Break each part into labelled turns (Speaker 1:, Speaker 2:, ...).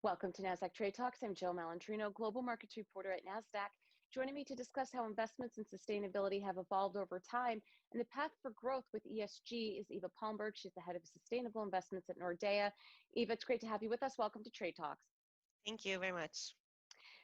Speaker 1: Welcome to Nasdaq Trade Talks. I'm Jill Malandrino, Global Markets Reporter at Nasdaq. Joining me to discuss how investments in sustainability have evolved over time and the path for growth with ESG is Eva Palmborg. She's the head of sustainable investments at Nordea. Eva, it's great to have you with us. Welcome to Trade Talks.
Speaker 2: Thank you very much.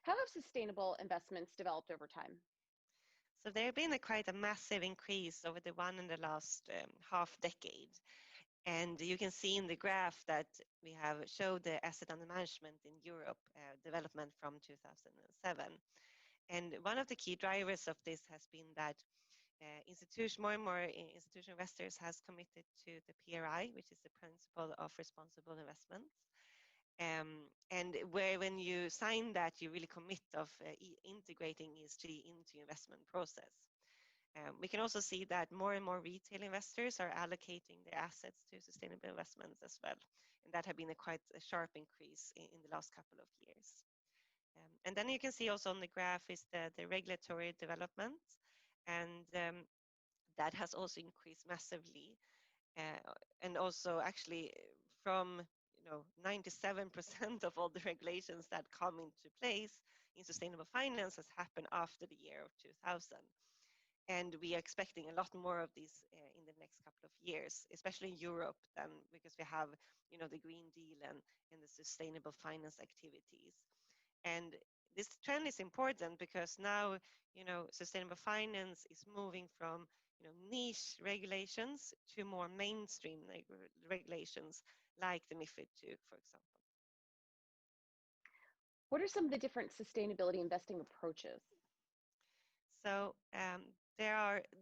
Speaker 1: How have sustainable investments developed over time?
Speaker 2: So there have been quite a massive increase over the last half decade. And you can see in the graph that we have showed the asset under management in Europe development from 2007. And one of the key drivers of this has been that more and more institutional investors has committed to the PRI, which is the principle of responsible investments. And where when you sign that, you really commit of integrating ESG into your investment process. We can also see that more and more retail investors are allocating their assets to sustainable investments as well. And that has been quite a sharp increase in the last couple of years. And then you can see also on the graph is the regulatory development. And that has also increased massively. And also actually from 97% of all the regulations that come into place in sustainable finance has happened after the year of 2000. And we are expecting a lot more of these in the next couple of years, especially in Europe, then, because we have, the Green Deal and the sustainable finance activities. And this trend is important because now, sustainable finance is moving from, niche regulations to more mainstream regulations, like the MiFID II, for example.
Speaker 1: What are some of the different sustainability investing approaches?
Speaker 2: So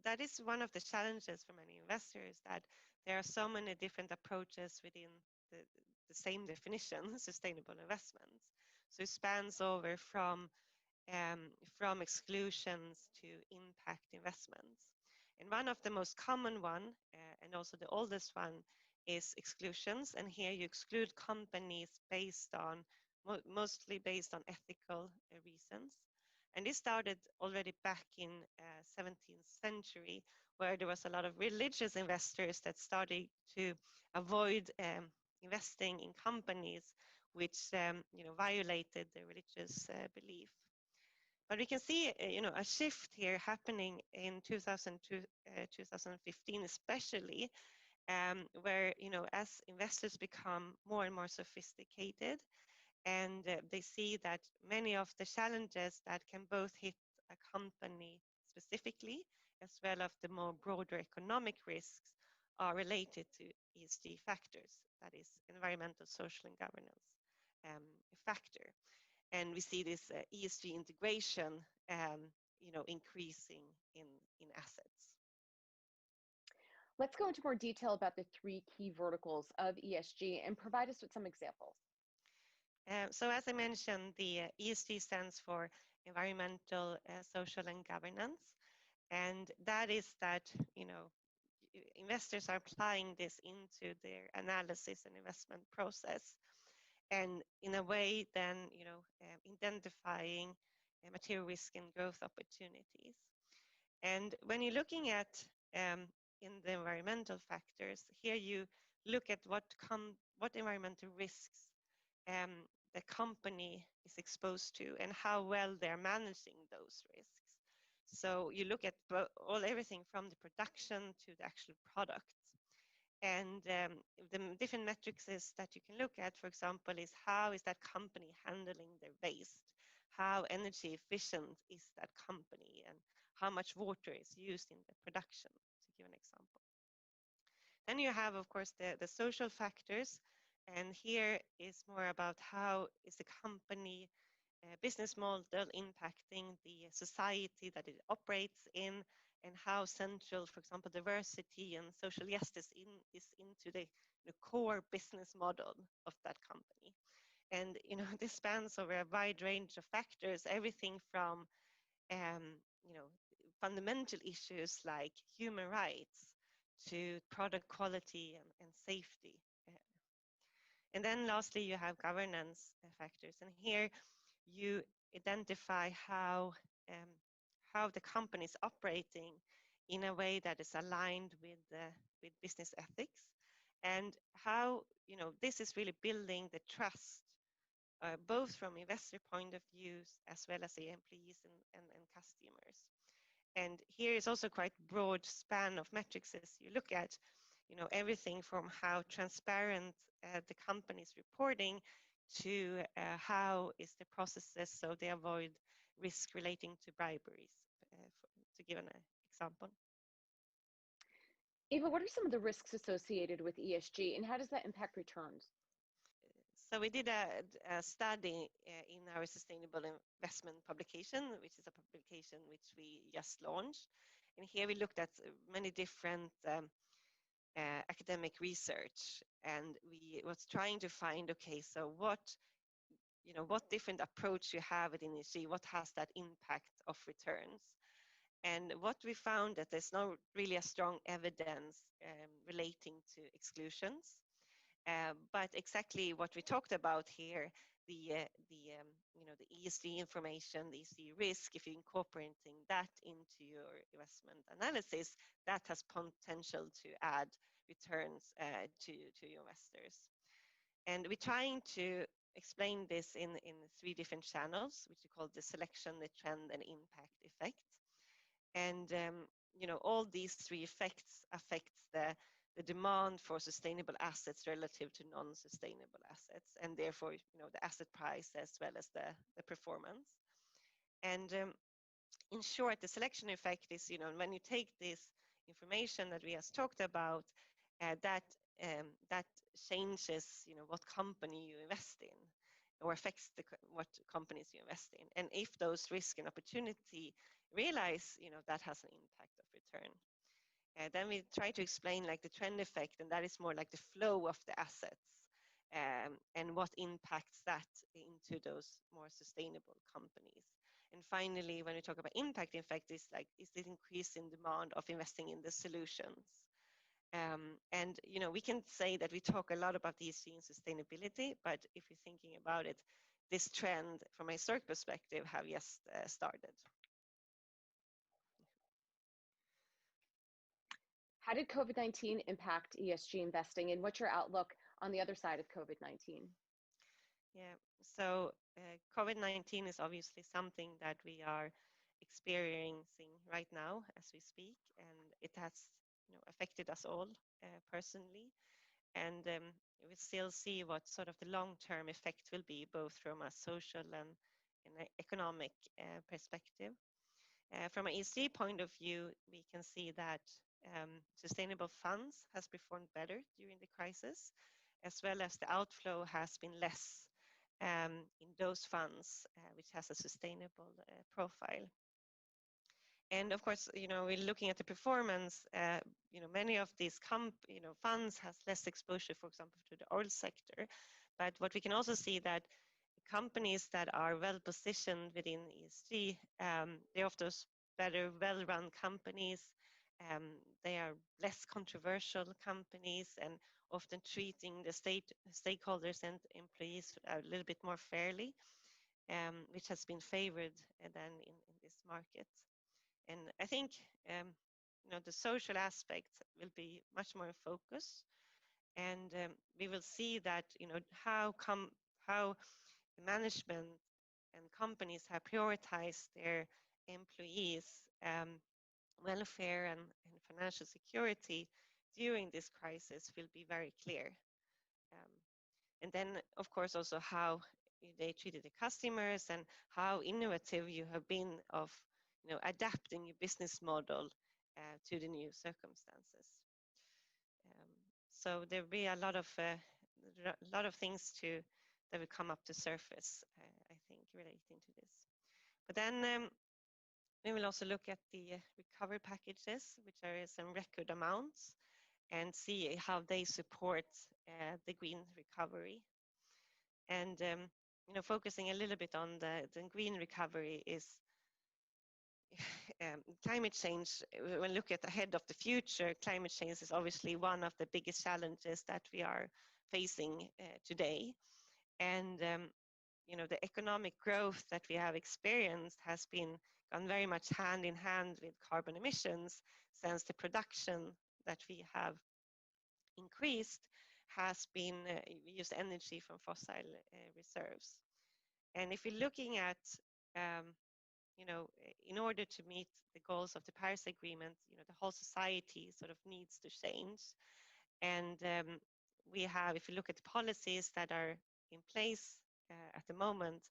Speaker 2: that is one of the challenges for many investors, that there are so many different approaches within the same definition, sustainable investments. So it spans over from exclusions to impact investments. And one of the most common one, and also the oldest one, is exclusions. And here you exclude companies mostly based on ethical reasons. And this started already back in 17th century, where there was a lot of religious investors that started to avoid investing in companies which violated their religious belief. But we can see a shift here happening in 2002, 2015 especially, where as investors become more and more sophisticated, and they see that many of the challenges that can both hit a company specifically, as well as the more broader economic risks, are related to ESG factors, that is environmental, social, and governance factor. And we see this ESG integration, increasing in assets.
Speaker 1: Let's go into more detail about the three key verticals of ESG and provide us with some examples.
Speaker 2: So as I mentioned, the ESG stands for environmental, social, and governance. And that is that, investors are applying this into their analysis and investment process. And in a way, then, identifying material risk and growth opportunities. And when you're looking at in the environmental factors, here you look at what environmental risks the company is exposed to and how well they're managing those risks. So you look at everything from the production to the actual product. And the different metrics that you can look at, for example, is how is that company handling their waste? How energy efficient is that company? And how much water is used in the production, to give an example. Then you have, of course, the social factors. And here is more about how is the company business model impacting the society that it operates in, and how central, for example, diversity and social justice is into the core business model of that company. And this spans over a wide range of factors, everything from fundamental issues like human rights to product quality and safety. And then lastly, you have governance factors. And here you identify how the company is operating in a way that is aligned with business ethics, and how this is really building the trust both from investor point of views as well as the employees and customers. And here is also quite broad span of metrics as you look at, everything from how transparent the company is reporting to how is the processes so they avoid risk relating to briberies, to give an example.
Speaker 1: Eva, what are some of the risks associated with ESG and how does that impact returns?
Speaker 2: So we did a study in our sustainable investment publication, which is a publication which we just launched. And here we looked at many different academic research, and we was trying to find, okay, so what different approach you have at ESG, what has that impact of returns? And what we found that there's not really a strong evidence relating to exclusions. But exactly what we talked about here, the ESG information, the ESG risk, if you're incorporating that into your investment analysis, that has potential to add returns to your investors. And we're trying to explain this in 3 different channels, which we call the selection, the trend, and impact effect. And all these 3 effects affect the demand for sustainable assets relative to non-sustainable assets, and therefore, the asset price as well as the performance. And in short, the selection effect is, when you take this information that we have talked about, that changes, what company you invest in, or affects what companies you invest in. And if those risk and opportunity realize, that has an impact of return. Then we try to explain like the trend effect, and that is more like the flow of the assets and what impacts that into those more sustainable companies. And finally, when we talk about impact effect, is the increase in demand of investing in the solutions. And we can say that we talk a lot about ESG and sustainability, but if you're thinking about it, this trend from a historic perspective have just started.
Speaker 1: How did COVID-19 impact ESG investing, and what's your outlook on the other side of COVID-19?
Speaker 2: Yeah, so COVID-19 is obviously something that we are experiencing right now as we speak, and it has affected us all personally. And we still see what sort of the long-term effect will be, both from a social and an economic perspective. From an ESG point of view, we can see that sustainable funds has performed better during the crisis, as well as the outflow has been less in those funds which has a sustainable profile. And of course, we're looking at the performance. Many of these funds has less exposure, for example, to the oil sector. But what we can also see that companies that are well positioned within ESG, they're often better, well-run companies. They are less controversial companies and often treating the stakeholders and employees a little bit more fairly, which has been favored than in this market. And I think the social aspect will be much more in focus, and we will see that how management and companies have prioritized their employees' welfare and financial security during this crisis will be very clear. And then, of course, also how they treated the customers and how innovative you have been of adapting your business model to the new circumstances. So there will be a lot of things that will come up to surface, I think, relating to this. But then we will also look at the recovery packages, which are some record amounts, and see how they support the green recovery. And focusing a little bit on the green recovery is climate change. When we look at ahead of the future, climate change is obviously one of the biggest challenges that we are facing today. And the economic growth that we have experienced has gone very much hand in hand with carbon emissions, since the production that we have increased has been used energy from fossil reserves. And if you're looking at, um, in order to meet the goals of the Paris Agreement, the whole society sort of needs to change. And we have, if you look at the policies that are in place at the moment,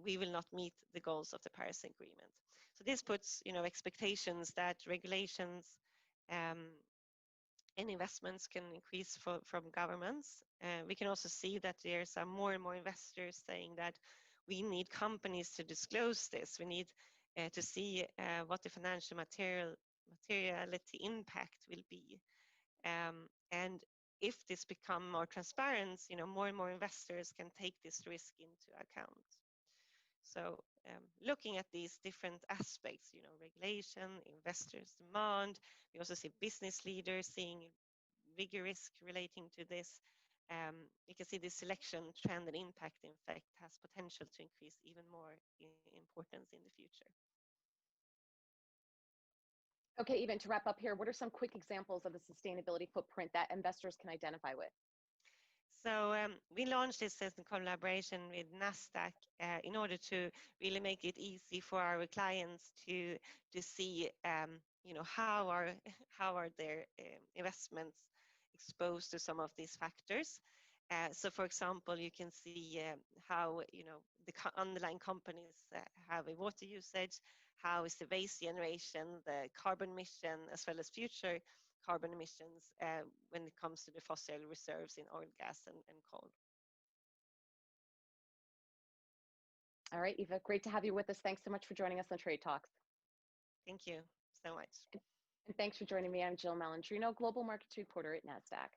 Speaker 2: we will not meet the goals of the Paris Agreement. So this puts, expectations that regulations and investments can increase from governments. We can also see that there's more and more investors saying that we need companies to disclose this. We need to see what the financial materiality impact will be. And if this become more transparent, more and more investors can take this risk into account. So looking at these different aspects, regulation, investors' demand, we also see business leaders seeing bigger risk relating to this. We can see the selection trend and impact, in fact, has potential to increase even more in importance in the future.
Speaker 1: Okay, even to wrap up here, what are some quick examples of the sustainability footprint that investors can identify with?
Speaker 2: So we launched this as a collaboration with Nasdaq in order to really make it easy for our clients to see, how are their investments exposed to some of these factors. So, for example, you can see how the underlying companies have a water usage, how is the waste generation, the carbon emission, as well as future carbon emissions when it comes to the fossil reserves in oil, gas, and coal.
Speaker 1: All right, Eva, great to have you with us. Thanks so much for joining us on Trade Talks.
Speaker 2: Thank you so much.
Speaker 1: And thanks for joining me. I'm Jill Malandrino, Global Markets Reporter at Nasdaq.